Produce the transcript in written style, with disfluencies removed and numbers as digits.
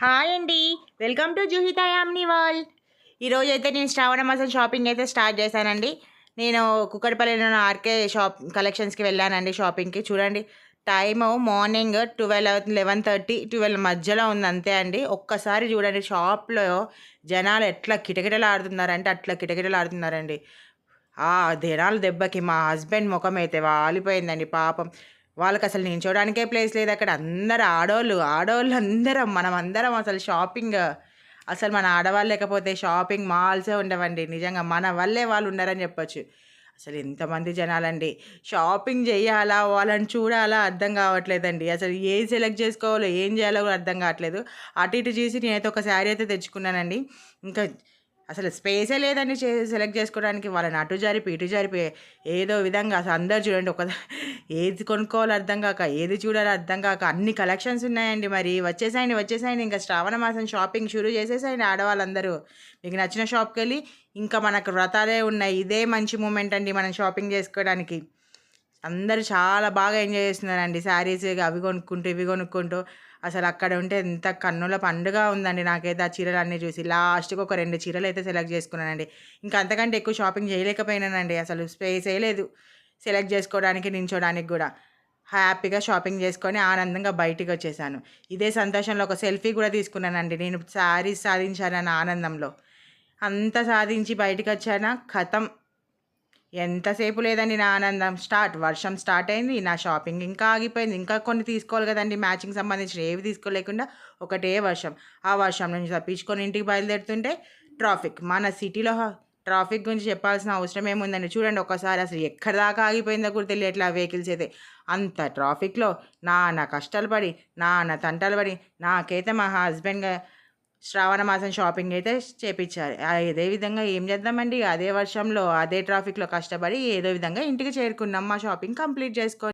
Hi అండి. Welcome to జూహితా యామ్ని వరల్డ్. ఈరోజైతే నేను శ్రావణ మాసం షాపింగ్ అయితే స్టార్ట్ చేశానండి. నేను కుక్కడపల్లిలో ఆర్కే కలెక్షన్స్కి వెళ్ళానండి షాపింగ్కి. చూడండి, టైము మార్నింగ్ 11:30 12 మధ్యలో ఉంది, అంతే అండి. ఒక్కసారి చూడండి షాప్లో జనాలు ఎట్లా కిటకిటలాడుతున్నారంటే అట్లా కిటకిటలాడుతున్నారండి. ఆ జనాల దెబ్బకి మా హస్బెండ్ ముఖం అయితే వాలిపోయిందండి పాపం. వాళ్ళకసలు నించోడానికే ప్లేస్ లేదు అక్కడ. అందరు ఆడోళ్ళందరం, మనమందరం అసలు షాపింగ్, అసలు మన ఆడవాళ్ళు లేకపోతే షాపింగ్ మాల్సే ఉండవండి. నిజంగా మన వల్లే వాళ్ళు ఉన్నారని చెప్పొచ్చు. అసలు ఎంతమంది జనాలండి. షాపింగ్ చేయాలా, వాళ్ళని చూడాలా అర్థం కావట్లేదండి. అసలు ఏది సెలెక్ట్ చేసుకోవాలో, ఏం చేయాలో కూడా అర్థం కావట్లేదు. అటు ఇటు చూసి నేనైతే ఒక శారీ అయితే తెచ్చుకున్నానండి. ఇంకా అసలు స్పేసే లేదండి సెలెక్ట్ చేసుకోవడానికి. వాళ్ళని అటు జరిపి ఇటు జరిపి ఏదో విధంగా అసలు అందరు చూడండి ఏది కొనుక్కోవాలో అర్థం కాక, ఏది చూడాలో అర్థం కాక, అన్ని కలెక్షన్స్ ఉన్నాయండి. మరి వచ్చేసాయండి ఇంకా శ్రావణ మాసం షాపింగ్ షురూ చేసేసాయండి ఆడవాళ్ళందరూ. మీకు నచ్చిన షాప్కి వెళ్ళి, ఇంకా మనకు వ్రతాలే ఉన్నాయి, ఇదే మంచి మూమెంట్ అండి మనం షాపింగ్ చేసుకోవడానికి. అందరూ చాలా బాగా ఎంజాయ్ చేస్తున్నారండి. శారీస్ అవి కొనుక్కుంటూ ఇవి కొనుక్కుంటూ అసలు అక్కడ ఉంటే ఎంత కన్నుల పండుగ ఉందండి నాకైతే ఆ చీరలు అన్నీ చూసి. లాస్ట్కి ఒక 2 చీరలు అయితే సెలెక్ట్ చేసుకున్నానండి. ఇంకా అంతకంటే ఎక్కువ షాపింగ్ చేయలేకపోయినానండి. అసలు స్పేసే లేదు సెలెక్ట్ చేసుకోవడానికి, నించోడానికి కూడా. హ్యాపీగా షాపింగ్ చేసుకొని ఆనందంగా బయటికి వచ్చేసాను. ఇదే సంతోషంలో ఒక సెల్ఫీ కూడా తీసుకున్నానండి నేను, శారీస్ సాధించానన్న ఆనందంలో. అంతా సాధించి బయటికి వచ్చానా, ఖతం. ఎంతసేపు లేదండి నా ఆనందం. వర్షం స్టార్ట్ అయింది. నా షాపింగ్ ఇంకా ఆగిపోయింది. ఇంకా కొన్ని తీసుకోవాలి కదండీ మ్యాచింగ్ సంబంధించిన, ఏవి తీసుకోలేకుండా ఒకటే వర్షం. ఆ వర్షం నుంచి తప్పించుకొని ఇంటికి బయలుదేరుతుంటే ట్రాఫిక్. మన సిటీలో ట్రాఫిక్ గురించి చెప్పాల్సిన అవసరం ఏముందండి. చూడండి ఒకసారి అసలు ఎక్కడి దాకా ఆగిపోయిందో కూడా తెలియట్లే ఆ వెహికల్స్ అయితే. అంత ట్రాఫిక్లో నానా కష్టాలు పడి, నానా తంటాలు పడి, నాకైతే మా హస్బెండ్ శ్రావణ మాసం షాపింగ్ అయితే చేపిచ్చారు. అదే విధంగా ఏం చేద్దామండి, అదే వర్షంలో, అదే ట్రాఫిక్‌లో కష్టపడి ఏదో విధంగా ఇంటికి చేరుకున్నాం. మా షాపింగ్ కంప్లీట్ చేసుకొని.